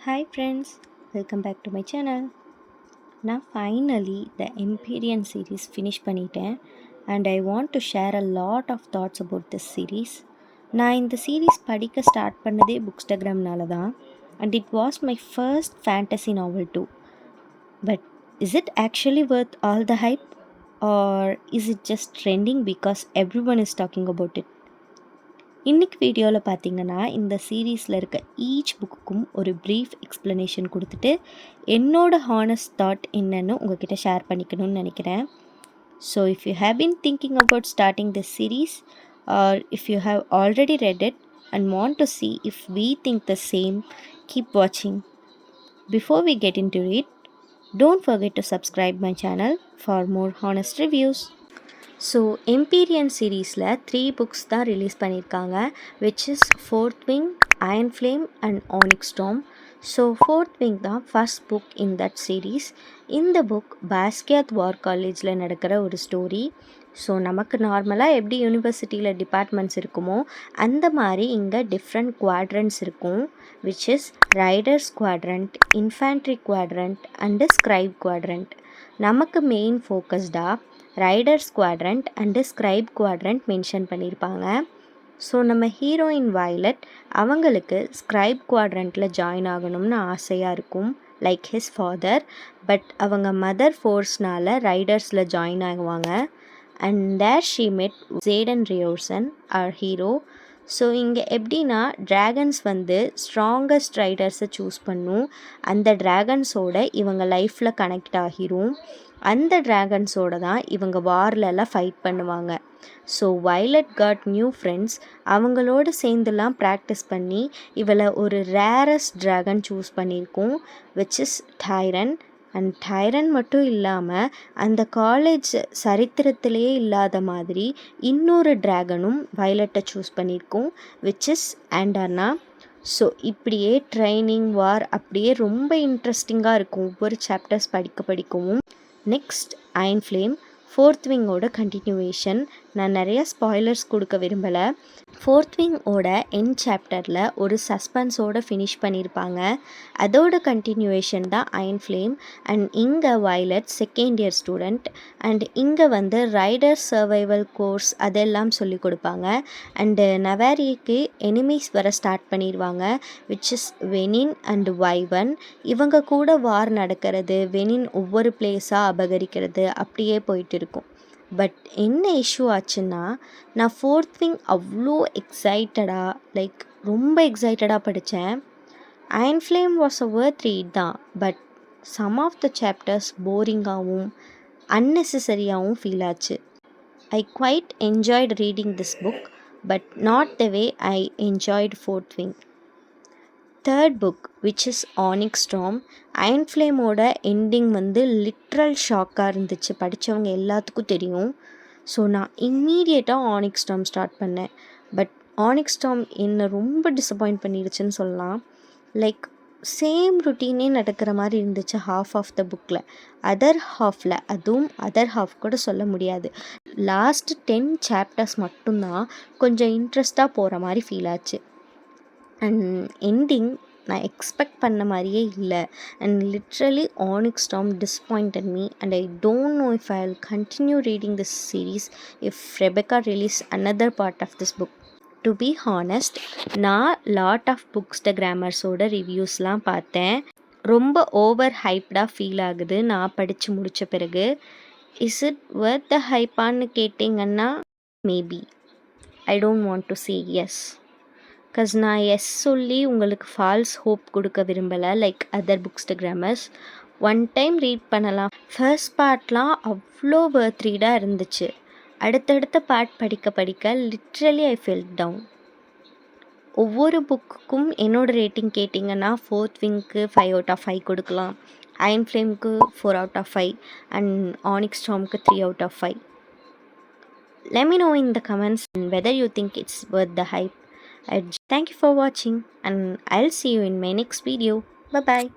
Hi friends, welcome back to my channel. நான் finally the Empyrean series finish பண்ணிட்டேன் and I want to share a lot of thoughts about this series. நான் இந்த series படிக்க start பண்ணதே புக்ஸ்டாகிராம்னால தான் and it was my first fantasy novel too. But is it actually worth all the hype or is it just trending because everyone is talking about it? இன்றைக்கி வீடியோவில் பார்த்தீங்கன்னா இந்த சீரீஸில் இருக்க ஈச் புக்குக்கும் ஒரு ப்ரீஃப் எக்ஸ்ப்ளனேஷன் கொடுத்துட்டு என்னோட honest thought என்னன்னு உங்ககிட்ட ஷேர் பண்ணிக்கணும்னு நினைக்கிறேன். So if you have been thinking about starting this series or if you have already read it and want to see if we think the same, keep watching. Before we get into it, don't forget to subscribe my channel for more honest reviews. So Empyrean சீரீஸில் 3 books தான் release பண்ணியிருக்காங்க, which is Fourth Wing, Iron Flame and Onyx Storm. So Fourth Wing தான் first book in that series. இந்த book Basgiath war காலேஜில் நடக்கிற ஒரு story. So நமக்கு நார்மலாக எப்படி யூனிவர்சிட்டியில் டிபார்ட்மெண்ட்ஸ் இருக்குமோ அந்த மாதிரி இங்கே டிஃப்ரெண்ட் குவாட்ரண்ட்ஸ் இருக்கும், which is riders quadrant, infantry quadrant and scribe quadrant. நமக்கு மெயின் ஃபோக்கஸ்டாக rider quadrant and scribe quadrant mention பண்ணியிருப்பாங்க. ஸோ நம்ம ஹீரோயின் வயலட் அவங்களுக்கு ஸ்க்ரைப் குவாட்ரண்ட்டில் ஜாயின் ஆகணும்னு ஆசையாக இருக்கும், லைக் ஹிஸ் ஃபாதர். பட் அவங்க மதர் ஃபோர்ஸ்னால் ரைடர்ஸில் ஜாயின் ஆகுவாங்க. And there she met Xaden Riorson our hero. So இங்கே எப்படின்னா ட்ராகன்ஸ் ஸ்ட்ராங்கஸ்ட் ரைடர்ஸை சூஸ் பண்ணும். அந்த ட்ராகன்ஸோட இவங்க லைஃப்பில் கனெக்ட் ஆகிரும். அந்த ட்ராகன்ஸோட தான் இவங்க வார்லெல்லாம் ஃபைட் பண்ணுவாங்க. So Violet got new friends. அவங்களோட சேர்ந்துலாம் ப்ராக்டிஸ் பண்ணி இவளை ஒரு ரேரஸ்ட் ட்ராகன் சூஸ் பண்ணியிருக்கோம், which is Tairn. And Tairn மட்டும் இல்லாமல் அந்த காலேஜ் சரித்திரத்திலேயே இல்லாத மாதிரி இன்னொரு ட்ராகனும் வயலட்டை சூஸ் பண்ணியிருக்கோம், விச் இஸ் ஆண்டர்னா. ஸோ இப்படியே ட்ரைனிங் வார் அப்படியே ரொம்ப இன்ட்ரெஸ்டிங்காக இருக்கும் ஒவ்வொரு சாப்டர்ஸ் படிக்கவும். நெக்ஸ்ட் அயன் ஃப்ளேம், ஃபோர்த் விங்கோட கண்டினியூவேஷன். நான் நிறைய ஸ்பாய்லர்ஸ் கொடுக்க விரும்பலை. ஃபோர்த் விங்கோட எண்ட் சாப்டரில் ஒரு சஸ்பென்ஸோடு ஃபினிஷ் பண்ணியிருப்பாங்க. அதோட கண்டினியூவேஷன் தான் அயன் ஃப்ளேம். அண்ட் இங்கே violet second year student. And இங்கே ரைடர் சர்வைவல் கோர்ஸ் அதெல்லாம் சொல்லி கொடுப்பாங்க. அண்டு நவாரிக்கு எனிமீஸ் வர ஸ்டார்ட் பண்ணிடுவாங்க, விச் இஸ் வெனின் அண்டு வைவன். இவங்க கூட வார் நடக்கிறது, வெனின் ஒவ்வொரு பிளேஸாக அபகரிக்கிறது அப்படியே போயிட்டு இருக்கும். பட் என்ன இஷ்யூ ஆச்சுன்னா, நான் ஃபோர்த் விங் அவ்வளோ ரொம்ப எக்ஸைட்டடாக படித்தேன். Iron Flame was a worth read தான், but some of the chapters போரிங்காகவும் அன்னெசரியாகவும் ஃபீல் ஆச்சு. I quite enjoyed reading this book, but not the way I enjoyed Fourth Wing. Third book which is Onyx Storm. Iron ஃப்ளேமோட ending literal ஷாக்காக இருந்துச்சு, படித்தவங்க எல்லாத்துக்கும் தெரியும். ஸோ நான் இம்மீடியட்டாக ஆனிக் ஸ்டார்ம் ஸ்டார்ட் பண்ணேன். பட் ஆனிக் ஸ்டார்ம் என்னை ரொம்ப டிசப்பாயிண்ட் பண்ணிடுச்சுன்னு சொல்லலாம். லைக் சேம் ருட்டீனே நடக்கிற மாதிரி இருந்துச்சு ஹாஃப் ஆஃப் த புக்கில். அதர் ஹாஃப் கூட சொல்ல முடியாது. லாஸ்ட் 10 சாப்டர்ஸ் மட்டும்தான் கொஞ்சம் இன்ட்ரெஸ்டாக போகிற மாதிரி ஃபீல் ஆச்சு. அண்ட் எண்டிங் நான் எக்ஸ்பெக்ட் பண்ண மாதிரியே இல்லை. And literally Onyx Storm disappointed me and I don't know if I will continue reading this series if Rebecca release another part of this book. To be honest, நான் lot of புக்ஸ்டாகிராமர்ஸோட ரிவ்யூஸ்லாம் பார்த்தேன். ரொம்ப over ஹைப்டாக feel ஆகுது நான் படித்து முடித்த பிறகு. இஸ் இட் வர்த் த ஹைப்பான்னு கேட்டிங்கன்னா maybe. I don't want to say yes. நான் எஸ் சொல்லி உங்களுக்கு ஃபால்ஸ் ஹோப் கொடுக்க விரும்பலை, like other bookstagrammers. One time read பண்ணலாம். ஃபர்ஸ்ட் பார்ட்லாம் அவ்வளோ வர்த் ரீடாக இருந்துச்சு. அடுத்தடுத்த பார்ட் படிக்க லிட்ரலி ஐ ஃபெல்ட் டவுன். ஒவ்வொரு புக்குக்கும் என்னோட ரேட்டிங் கேட்டிங்கன்னா ஃபோர்த் விங்க்கு 5 out of 5 கொடுக்கலாம், அயன் ஃப்ளேமுக்கு 4 out of 5 அண்ட் ஆனிக் ஸ்டார்முக்கு 3 out of 5. Let me know in the comments whether you think it's worth the hype. Thank you for watching and I'll see you in my next video. Bye bye.